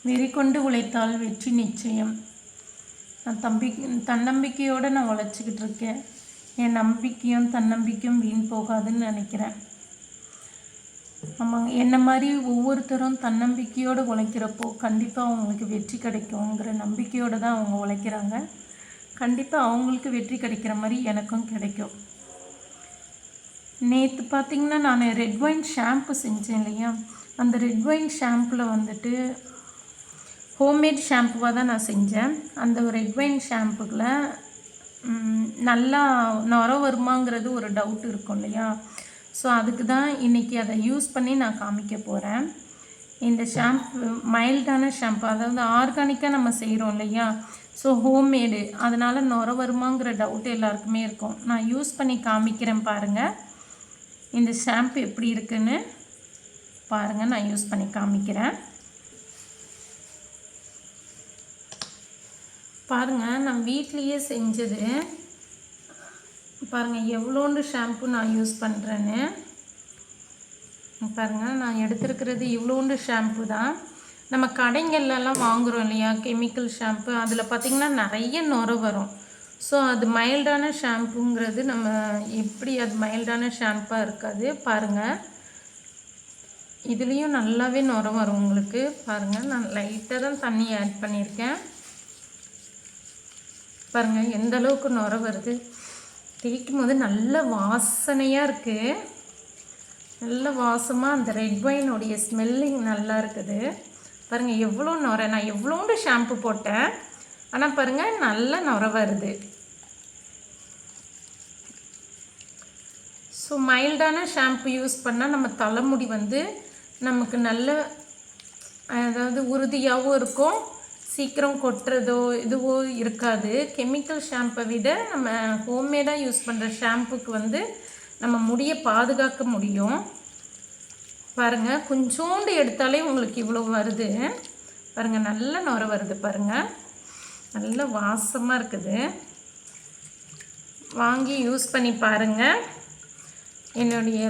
வெறி கொண்டு உழைத்தால் வெற்றி நிச்சயம். நான் தன்னம்பிக்கையோடு நான் உழைச்சிக்கிட்டு இருக்கேன். என் நம்பிக்கையும் தன்னம்பிக்கையும் வீண் போகாதுன்னு நினைக்கிறேன். ஆமாங்க, என்ன மாதிரி ஒவ்வொருத்தரும் தன்னம்பிக்கையோடு உழைக்கிறப்போ கண்டிப்பாக அவங்களுக்கு வெற்றி கிடைக்குங்கிற நம்பிக்கையோடு தான் அவங்க உழைக்கிறாங்க. கண்டிப்பாக அவங்களுக்கு வெற்றி கிடைக்கிற மாதிரி எனக்கும் கிடைக்கும். நேற்று பார்த்திங்கன்னா நான் ரெட் ஒயின் ஷாம்பு செஞ்சேன் இல்லையா, அந்த ரெட் ஒயின் ஷாம்பில் வந்துட்டு ஹோம்மேட் ஷாம்புவாக தான் நான் செஞ்சேன். அந்த ரெட் ஒயின் ஷாம்புவில் நல்லா நுர வருமாங்கிறது ஒரு டவுட் இருக்கும் இல்லையா. ஸோ அதுக்கு தான் இன்றைக்கி அதை யூஸ் பண்ணி நான் காமிக்க போகிறேன். இந்த ஷாம்பு மைல்டான ஷாம்பு, அதாவது ஆர்கானிக்காக நம்ம செய்கிறோம் இல்லையா. ஸோ ஹோம்மேடு, அதனால் நுர வருமாங்கிற டவுட் எல்லாருக்குமே இருக்கும். நான் யூஸ் பண்ணி காமிக்கிறேன் பாருங்கள். இந்த ஷாம்பு எப்படி இருக்குன்னு பாருங்கள். நான் யூஸ் பண்ணி காமிக்கிறேன் பாருங்கள். நான் வீட்லேயே செஞ்சது பாருங்கள். எவ்வளோண்டு ஷாம்பு நான் யூஸ் பண்ணுறேன்னு பாருங்கள். நான் எடுத்துருக்கிறது இவ்வளோண்டு ஷாம்பு தான். நம்ம கடைங்கள்லாம் வாங்குகிறோம் இல்லையா கெமிக்கல் ஷாம்பு, அதில் பார்த்திங்கன்னா நிறைய நுர வரும். ஸோ அது மைல்டான ஷாம்புங்கிறது நம்ம எப்படி அது மைல்டான ஷாம்பாக இருக்காது. பாருங்கள், இதுலேயும் நல்லாவே நுர வரும் உங்களுக்கு. பாருங்கள், நான் லைட்டாக தான் தண்ணி ஆட் பண்ணியிருக்கேன். பாருங்கள் எந்த அளவுக்கு நுர வருது. தேய்க்கும் போது நல்ல வாசனையாக இருக்குது. நல்ல வாசமாக அந்த ரெட் ஒயினுடைய ஸ்மெல்லிங் நல்லா இருக்குது. பாருங்கள் எவ்வளோ நுர. நான் எவ்வளோண்டு ஷாம்பு போட்டேன், ஆனால் பாருங்கள் நல்ல நுர வருது. ஸோ மைல்டான ஷாம்பு யூஸ் பண்ணால் நம்ம தலைமுடி வந்து நமக்கு நல்ல, அதாவது உறுதியாகவும் இருக்கும், சீக்கிரம் கொட்டுறதோ இதுவோ இருக்காது. கெமிக்கல் ஷாம்பை விட நம்ம ஹோம்மேடாக யூஸ் பண்ணுற ஷாம்புக்கு வந்து நம்ம முடியை பாதுகாக்க முடியும். பாருங்கள், கொஞ்சோண்டு எடுத்தாலே உங்களுக்கு இவ்வளோ வருது. பாருங்கள் நல்ல நுர வருது. பாருங்கள் நல்ல வாசமாக இருக்குது. வாங்கி யூஸ் பண்ணி பாருங்கள். என்னுடைய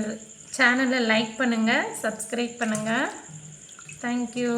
சேனலை லைக் பண்ணுங்கள், சப்ஸ்கிரைப் பண்ணுங்கள். தேங்க்யூ.